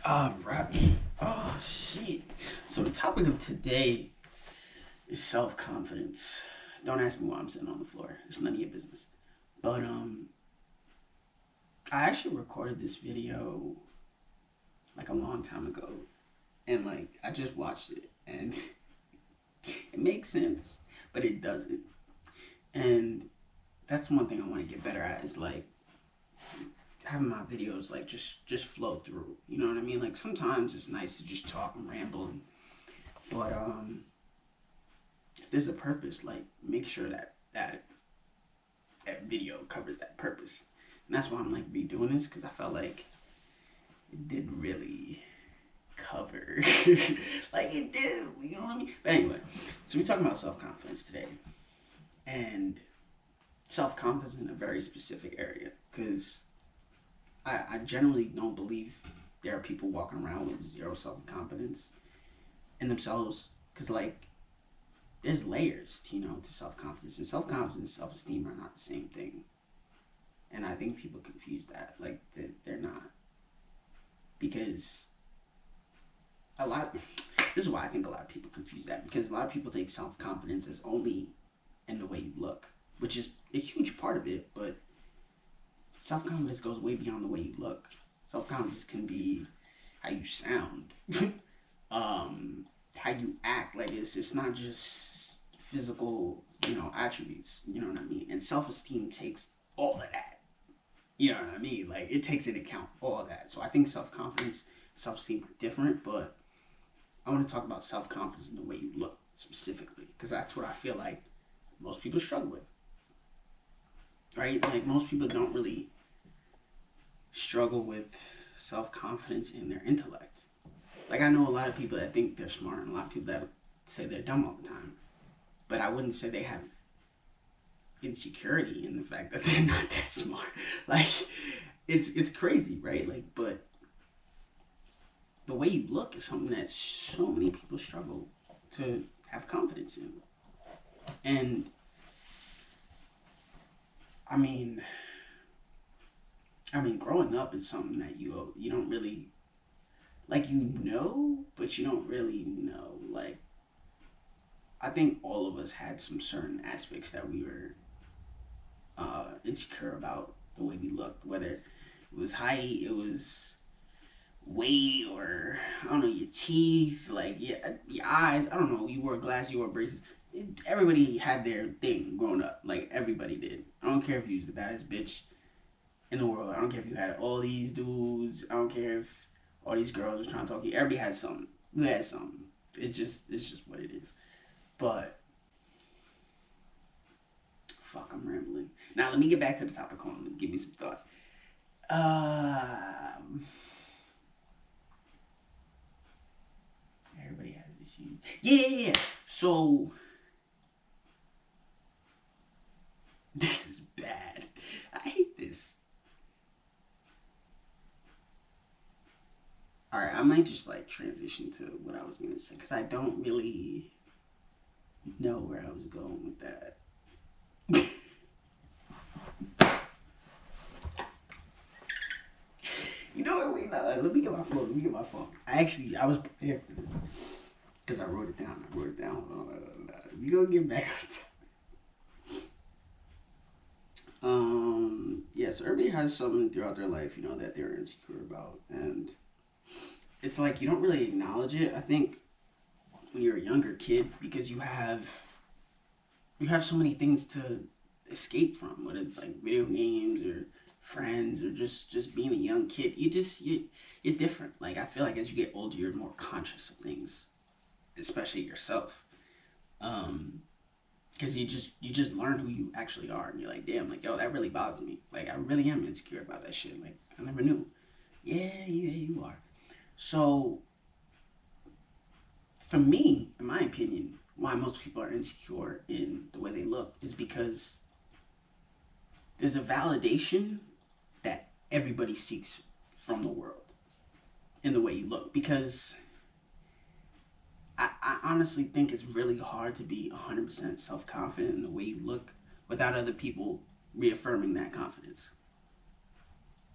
Rap. Oh, shit. So the topic of today is self-confidence. Don't ask me why I'm sitting on the floor. It's none of your business. But I actually recorded this video like a long time ago, and like I just watched it, and it makes sense, but it doesn't. And that's one thing I want to get better at is like having my videos like just flow through. You know what I mean? Like sometimes it's nice to just talk and ramble, but if there's a purpose, like make sure that video covers that purpose. And that's why I'm like redoing this, because I felt like it didn't really cover like it did, you know what I mean? But anyway, so we're talking about self-confidence today, and self-confidence in a very specific area, because I generally don't believe there are people walking around with zero self-confidence in themselves, because like there's layers to, to self-confidence, and self-confidence and self-esteem are not the same thing. And I think people confuse that, like they're not, because a lot of, this is why I think a lot of people confuse that, because a lot of people take self-confidence as only in the way you look, which is a huge part of it, but self-confidence goes way beyond the way you look. Self-confidence can be how you sound, how you act. Like it's not just physical, attributes. You know what I mean? And self-esteem takes all of that. You know what I mean? Like it takes into account all of that. So I think self-confidence, self-esteem are different, but I want to talk about self-confidence in the way you look specifically, because that's what I feel like most people struggle with. Right? Like most people don't really struggle with self-confidence in their intellect. Like I know a lot of people that think they're smart, and a lot of people that say they're dumb all the time, but I wouldn't say they have insecurity in the fact that they're not that smart. Like it's crazy, right? Like, but the way you look is something that so many people struggle to have confidence in. And I mean, growing up is something that you don't really, like, but you don't really know. Like, I think all of us had some certain aspects that we were insecure about the way we looked, whether it was height, it was weight, or I don't know, your teeth, like your eyes. I don't know. You wore glasses, you wore braces. Everybody had their thing growing up. Like everybody did. I don't care if you was the baddest bitch in the world. I don't care if you had all these dudes. I don't care if all these girls were trying to talk to you. Everybody had something. You had something. It's just what it is. But fuck, I'm rambling. Now let me get back to the topic. Hold on, give me some thought. Everybody has issues. Yeah. So this is bad. I hate this. All right, I might just like transition to what I was gonna say, because I don't really know where I was going with that. You know what? Wait, no, let me get my phone. I was prepared for this because I wrote it down. Hold on. We gonna get back on top. Yeah. So everybody has something throughout their life, that they're insecure about, and it's like you don't really acknowledge it. I think when you're a younger kid, because you have so many things to escape from, whether it's like video games or friends or just being a young kid. You're different. Like I feel like as you get older, you're more conscious of things, especially yourself. Because you just learn who you actually are, and you're like, damn, like yo, that really bothers me. Like I really am insecure about that shit. Like I never knew. Yeah, you are. So for me, in my opinion, why most people are insecure in the way they look is because there's a validation that everybody seeks from the world in the way you look. Because I honestly think it's really hard to be 100% self-confident in the way you look without other people reaffirming that confidence.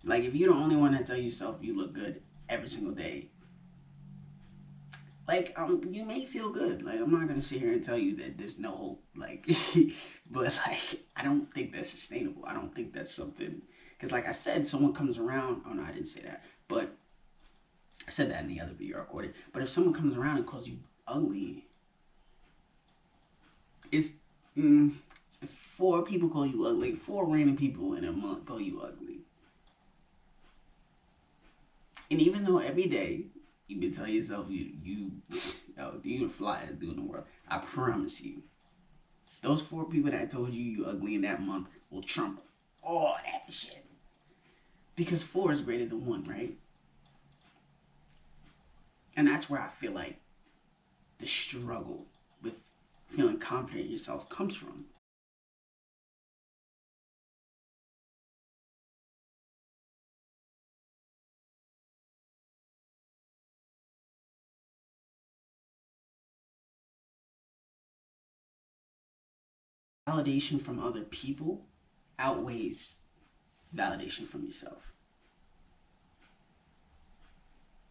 Like if you're the only one that tell yourself you look good, every single day, like you may feel good. Like I'm not gonna sit here and tell you that there's no hope. Like, but like I don't think that's sustainable. I don't think that's something because like I said, someone comes around. Oh no, I didn't say that. But I said that in the other video I recorded. But if someone comes around and calls you ugly, it's if 4 people call you ugly. 4 random people in a month call you ugly. And even though every day you've been telling yourself you the flyest dude in the world, I promise you, those 4 people that told you ugly in that month will trump all that shit. Because 4 is greater than 1, right? And that's where I feel like the struggle with feeling confident in yourself comes from. Validation from other people outweighs validation from yourself.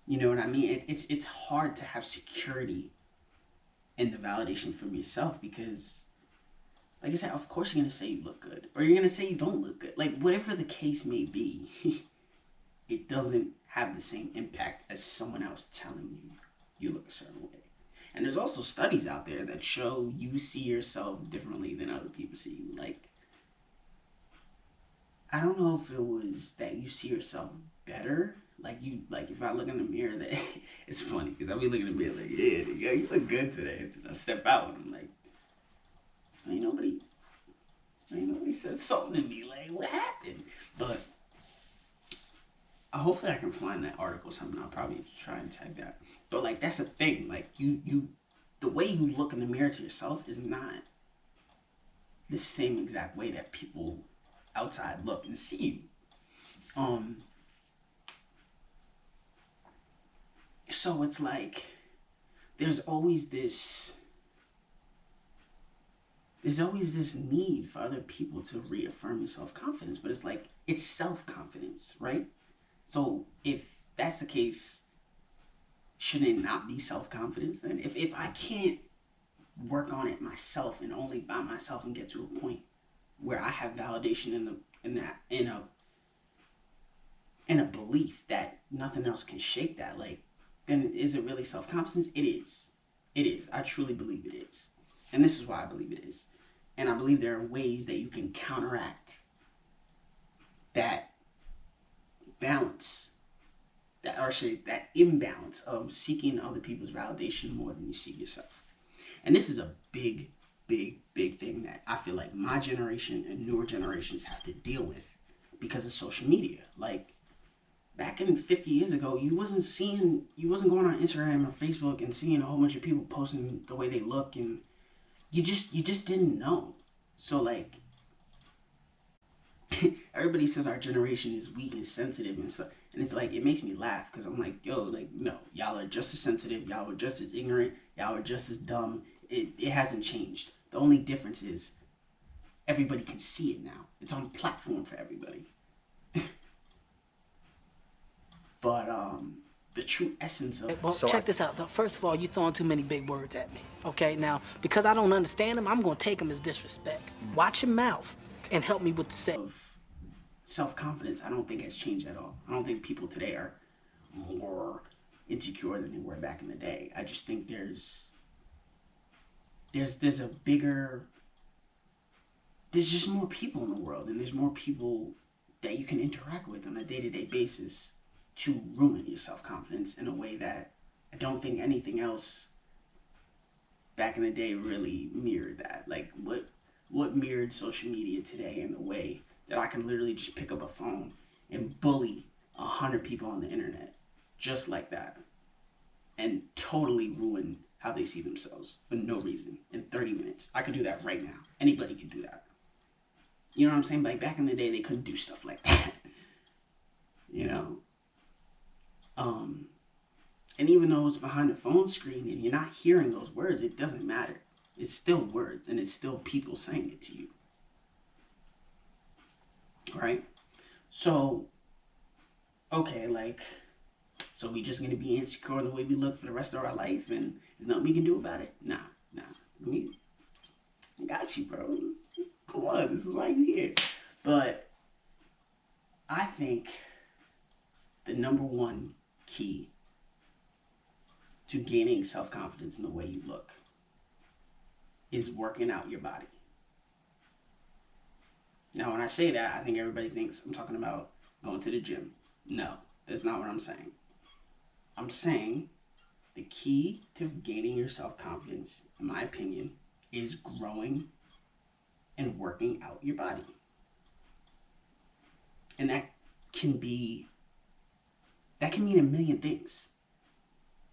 You know what I mean? It's hard to have security in the validation from yourself because, like I said, of course you're gonna say you look good, or you're gonna say you don't look good. Like whatever the case may be, it doesn't have the same impact as someone else telling you you look a certain way. And there's also studies out there that show you see yourself differently than other people see you. Like, I don't know if it was that you see yourself better. Like if I look in the mirror, that it's funny because I be looking in the mirror like, yeah, you look good today. And I step out and I'm like, ain't nobody said something to me. Like, what happened? But hopefully I can find that article or something. I'll probably try and tag that. But like that's the thing. Like you the way you look in the mirror to yourself is not the same exact way that people outside look and see you. So it's like there's always this need for other people to reaffirm your self-confidence, but it's like it's self-confidence, right? So if that's the case, shouldn't it not be self-confidence then? If I can't work on it myself and only by myself and get to a point where I have validation in a belief that nothing else can shake that, like, then is it really self-confidence? It is. It is. I truly believe it is. And this is why I believe it is. And I believe there are ways that you can counteract that balance, that imbalance of seeking other people's validation more than you seek yourself. And this is a big thing that I feel like my generation and newer generations have to deal with because of social media. Like back in 50 years ago, you wasn't going on Instagram or Facebook and seeing a whole bunch of people posting the way they look, and you just didn't know. So like everybody says our generation is weak and sensitive and stuff, and it's like it makes me laugh because I'm like, yo, like no, y'all are just as sensitive, y'all are just as ignorant, y'all are just as dumb. It hasn't changed. The only difference is everybody can see it now. It's on a platform for everybody. But the true essence of well, check this out. First of all, you throwing too many big words at me. Okay, now because I don't understand them, I'm gonna take them as disrespect. Watch your mouth and help me with the set. Self-confidence, I don't think has changed at all. I don't think people today are more insecure than they were back in the day. I just think there's just more people in the world, and there's more people that you can interact with on a day-to-day basis to ruin your self-confidence in a way that I don't think anything else back in the day really mirrored that. Like what mirrored social media today in the way that I can literally just pick up a phone and bully 100 people on the internet just like that and totally ruin how they see themselves for no reason in 30 minutes. I could do that right now. Anybody can do that. You know what I'm saying? Like back in the day, they couldn't do stuff like that. You know? And even though it's behind a phone screen and you're not hearing those words, it doesn't matter. It's still words and it's still people saying it to you. Right? So, okay, like, So we just gonna be insecure in the way we look for the rest of our life, and there's nothing we can do about it? Nah. I got you, bro. Come on, this is why you here. But I think the number one key to gaining self-confidence in the way you look is working out your body. Now, when I say that, I think everybody thinks I'm talking about going to the gym. No, that's not what I'm saying. I'm saying the key to gaining your self-confidence, in my opinion, is growing and working out your body. And that can mean a million things.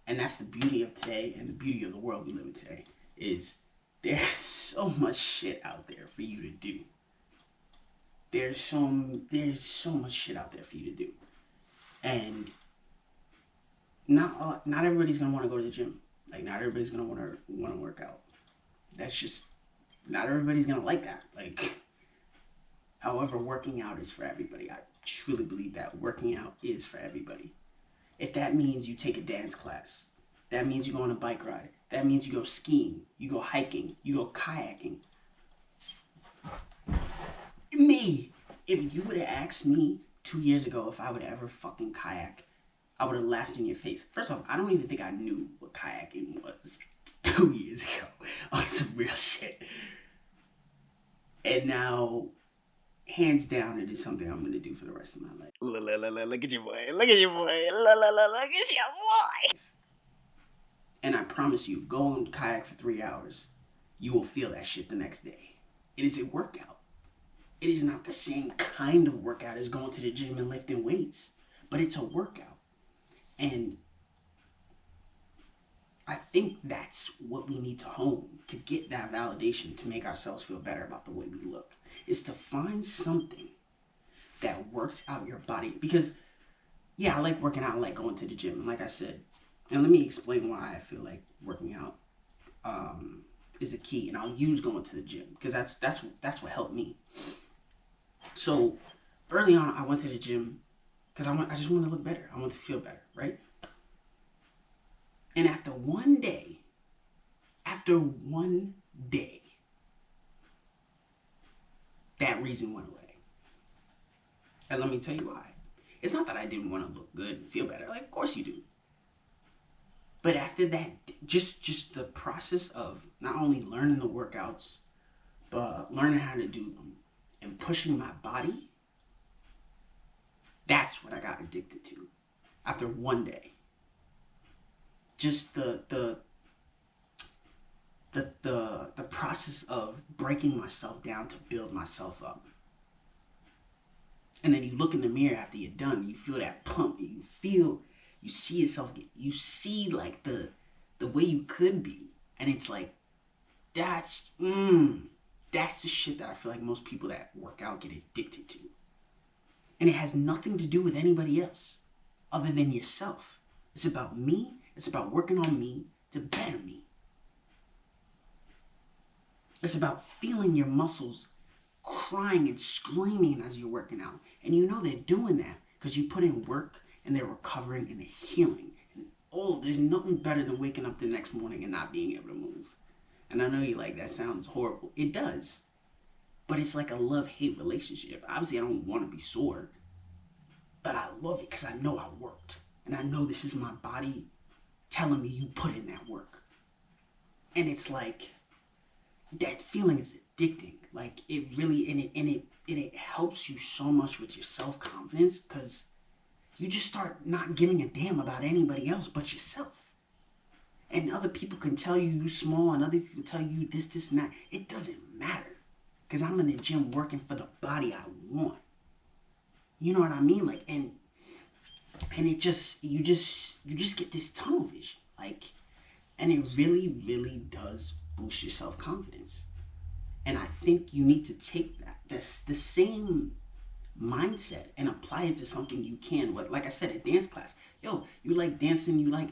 And that's the beauty of today and the beauty of the world we live in today, is there's so much shit out there for you to do. There's so much shit out there for you to do. And not everybody's gonna want to go to the gym. Like, not everybody's gonna want to work out. That's just, not everybody's gonna like that. Like, however, working out is for everybody. I truly believe that working out is for everybody. If that means you take a dance class, that means you go on a bike ride, that means you go skiing, you go hiking, you go kayaking. Me, if you would have asked me 2 years ago if I would ever fucking kayak, I would have laughed in your face. First off, I don't even think I knew what kayaking was 2 years ago on some real shit. And now, hands down, it is something I'm going to do for the rest of my life. Look at your boy. Look at your boy. Look at your boy. And I promise you, go on kayak for 3 hours. You will feel that shit the next day. It is a workout. It is not the same kind of workout as going to the gym and lifting weights, but it's a workout. And I think that's what we need to hone to get that validation, to make ourselves feel better about the way we look, is to find something that works out your body. Because, yeah, I like working out, I like going to the gym. And like I said, and let me explain why I feel like working out is the key. And I'll use going to the gym, because that's what helped me. So early on, I went to the gym because I just want to look better. I want to feel better, right? And after one day, that reason went away. And let me tell you why. It's not that I didn't want to look good and feel better. Like, of course you do. But after that, just the process of not only learning the workouts, but learning how to do them and pushing my body, that's what I got addicted to after one day. Just the process of breaking myself down to build myself up. And then you look in the mirror after you're done, you feel that pump, you see yourself, you see like the way you could be. And it's like, that's the shit that I feel like most people that work out get addicted to. And it has nothing to do with anybody else other than yourself. It's about me. It's about working on me to better me. It's about feeling your muscles crying and screaming as you're working out. And you know they're doing that because you put in work and they're recovering and they're healing. And there's nothing better than waking up the next morning and not being able to move. And I know you're like, that sounds horrible. It does. But it's like a love-hate relationship. Obviously, I don't want to be sore. But I love it because I know I worked. And I know this is my body telling me you put in that work. And it's like, that feeling is addicting. Like, it really, and it helps you so much with your self-confidence, because you just start not giving a damn about anybody else but yourself. And other people can tell you you're small, and other people tell you this, and that. It doesn't matter, because I'm in the gym working for the body I want. You know what I mean? Like, and it just, you just get this tunnel vision. Like, and it really, really does boost your self-confidence. And I think you need to take that's the same mindset and apply it to something you can. Like I said, a dance class. Yo, you like dancing, you like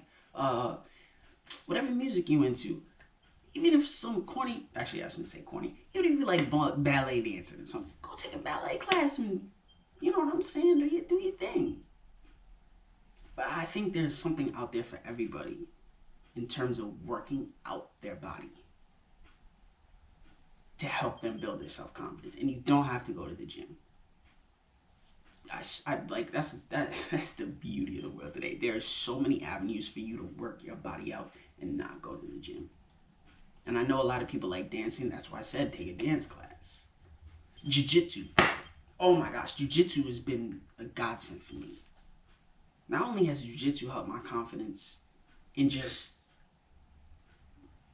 whatever music you into. Even if some corny, actually I shouldn't say corny, even if you like ballet dancing or something, go take a ballet class and, you know what I'm saying, do your thing. But I think there's something out there for everybody in terms of working out their body to help them build their self-confidence. And you don't have to go to the gym. I like that's the beauty of the world today. There are so many avenues for you to work your body out and not go to the gym. And I know a lot of people like dancing. That's why I said take a dance class. Jiu-jitsu. Oh my gosh, jiu-jitsu has been a godsend for me. Not only has jiu-jitsu helped my confidence in just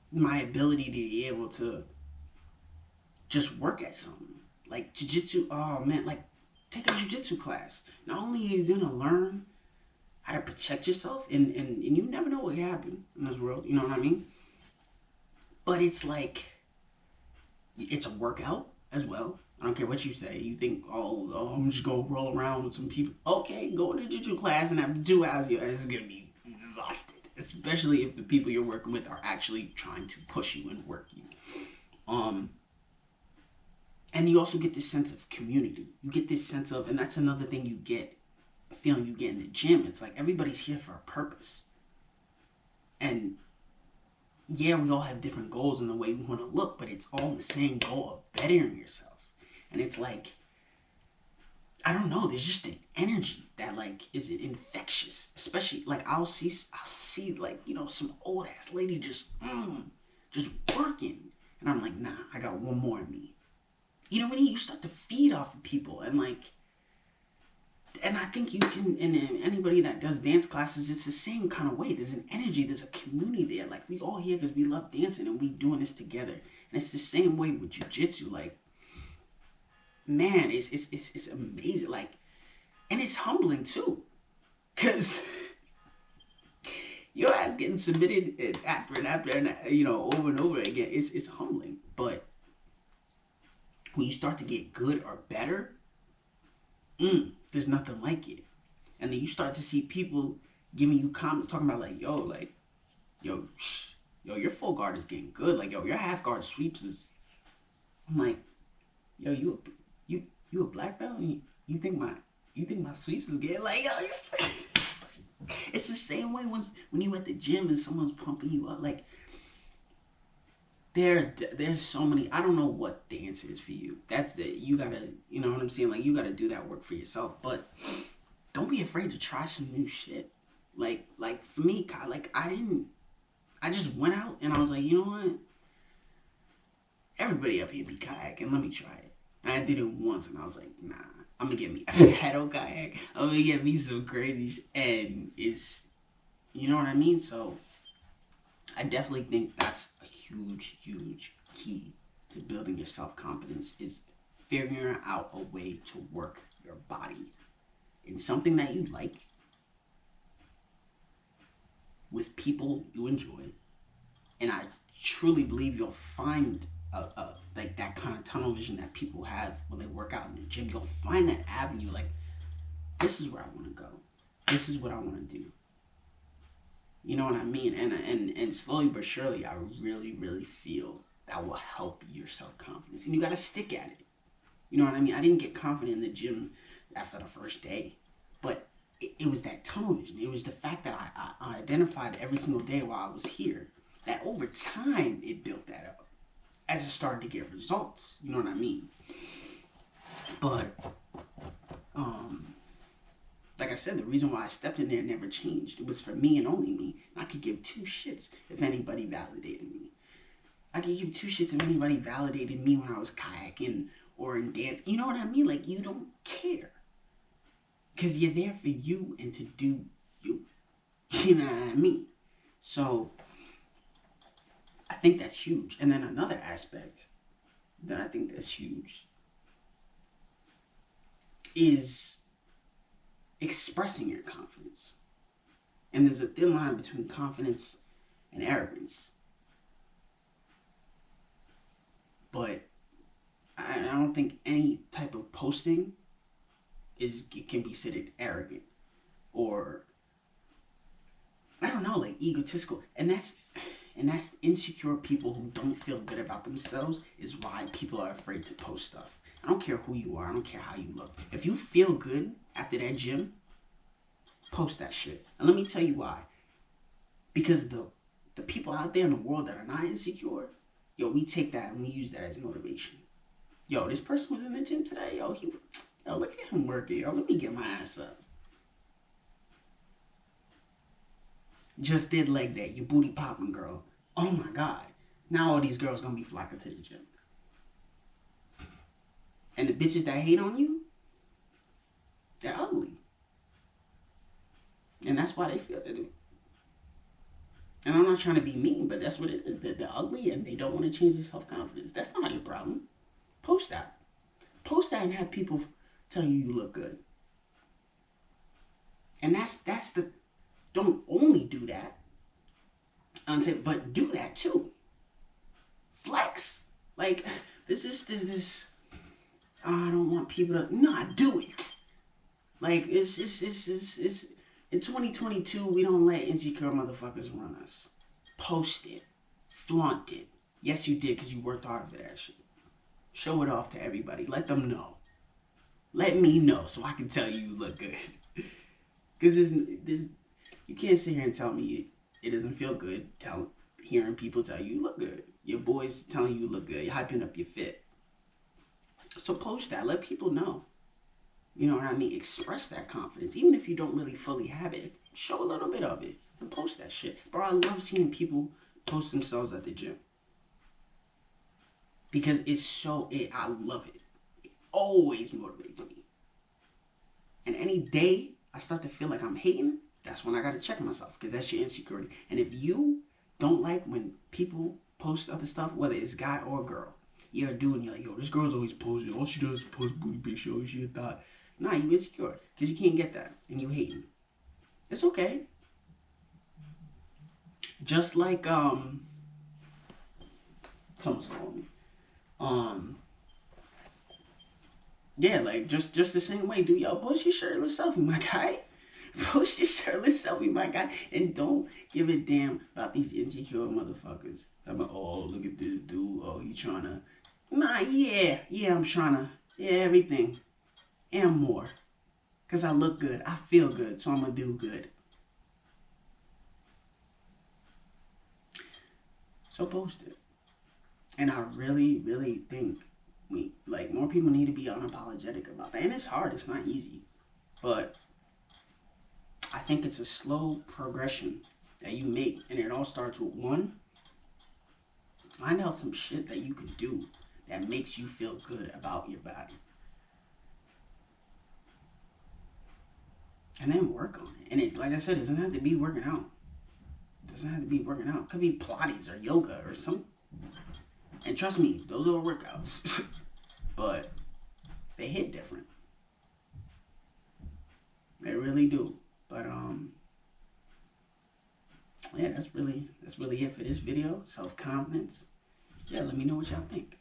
my ability to be able to just work at something. Like jiu-jitsu, oh man, like take a jiu-jitsu class. Not only are you gonna learn how to protect yourself, and you never know what can happen in this world, you know what I mean? But it's like, it's a workout as well. I don't care what you say. You think, oh, I'm just gonna roll around with some people. Okay, go into jiu-jitsu class and after 2 hours, your ass is gonna be exhausted. Especially if the people you're working with are actually trying to push you and work you. And you also get this sense of community. You get this sense of, and that's another thing you get, a feeling you get in the gym. It's like everybody's here for a purpose. And yeah, we all have different goals in the way we want to look, but it's all the same goal of bettering yourself. And it's like, I don't know, there's just an energy that like is infectious. Especially like I'll see like, you know, some old ass lady just working. And I'm like, nah, I got one more in me. You know, when you start to feed off of people and like, and I think you can, and anybody that does dance classes, it's the same kind of way. There's an energy, there's a community there. Like we all here because we love dancing and we doing this together. And it's the same way with jiu-jitsu. Like, man, it's amazing. Like, and it's humbling too, cause your ass getting submitted after and you know, over and over again. It's humbling, but when you start to get good or better, there's nothing like it. And then you start to see people giving you comments talking about like, yo, your full guard is getting good. Like, yo, your half guard sweeps is. I'm like, yo, you a black belt? You think my sweeps is getting like, yo, it's the same way when you at the gym and someone's pumping you up. Like, there's so many. I don't know what the answer is for you. You gotta, you know what I'm saying? Like, you gotta do that work for yourself. But don't be afraid to try some new shit. Like for me, like I just went out and I was like, you know what? Everybody up here be kayaking. Let me try it. And I did it once and I was like, nah, I'm gonna get me a paddle kayak. I'm gonna get me some crazy shit. And it's, you know what I mean? So I definitely think that's a huge, huge key to building your self-confidence is figuring out a way to work your body in something that you like with people you enjoy. And I truly believe you'll find like that kind of tunnel vision that people have when they work out in the gym. You'll find that avenue like, this is where I want to go. This is what I want to do. You know what I mean? And slowly but surely, I really, really feel that will help your self-confidence. And you got to stick at it. You know what I mean? I didn't get confident in the gym after the first day. But it was that tunnel vision. It was the fact that I identified every single day while I was here. That over time, it built that up. As it started to get results. You know what I mean? But, like I said, the reason why I stepped in there never changed. It was for me and only me. And I could give two shits if anybody validated me. I could give two shits if anybody validated me when I was kayaking or in dance. You know what I mean? Like, you don't care. Because you're there for you and to do you. You know what I mean? So, I think that's huge. And then another aspect that I think that's huge is expressing your confidence. And there's a thin line between confidence and arrogance. But I don't think any type of posting can be considered arrogant or, I don't know, like egotistical. And that's insecure people who don't feel good about themselves is why people are afraid to post stuff. I don't care who you are. I don't care how you look. If you feel good after that gym, Post that shit. And let me tell you why. Because the people out there in the world that are not insecure, yo, we take that and we use that as motivation. Yo, this person was in the gym today. Yo, look at him working. Yo, let me get my ass up. Just did leg day. Your booty popping, girl. Oh my God. Now all these girls gonna be flocking to the gym. And the bitches that hate on you, they're ugly. And that's why they feel they do. And I'm not trying to be mean, but that's what it is. They're ugly and they don't want to change their self-confidence. That's not your problem. Post that. Post that and have people tell you look good. And that's the, don't only do that, but do that too. Flex. Like, this, I don't want people to, not do it. Like, it's in 2022, we don't let insecure motherfuckers run us. Post it. Flaunt it. Yes, you did because you worked hard for that shit. Show it off to everybody. Let them know. Let me know so I can tell you look good. Because you can't sit here and tell me it doesn't feel good hearing people tell you look good. Your boys telling you look good. You're hyping up your fit. So post that. Let people know. You know what I mean? Express that confidence. Even if you don't really fully have it, show a little bit of it and post that shit. Bro, I love seeing people post themselves at the gym. Because I love it. It always motivates me. And any day I start to feel like I'm hating, that's when I got to check myself. Because that's your insecurity. And if you don't like when people post other stuff, whether it's guy or girl, you're a dude and you're like, yo, this girl's always posting. All she does is post booty pictures. All she thought. Nah, you insecure. Because you can't get that. And you hating. It's okay. Just like, someone's calling me. Yeah, like, just the same way, dude. Yo, post your shirtless selfie, my guy. Post your shirtless selfie, my guy. And don't give a damn about these insecure motherfuckers. I'm like, oh, look at this dude. Oh, he tryna. Nah, yeah, I'm tryna. Yeah, everything. And more. Because I look good. I feel good. So I'm going to do good. So post it. And I really, really think more people need to be unapologetic about that. And it's hard. It's not easy. But I think it's a slow progression that you make. And it all starts with one. Find out some shit that you can do that makes you feel good about your body. And then work on it. And it, like I said, it doesn't have to be working out. It doesn't have to be working out. It could be Pilates or yoga or something. And trust me, those are workouts. But they hit different. They really do. But yeah, that's really it for this video. Self-confidence. Yeah, let me know what y'all think.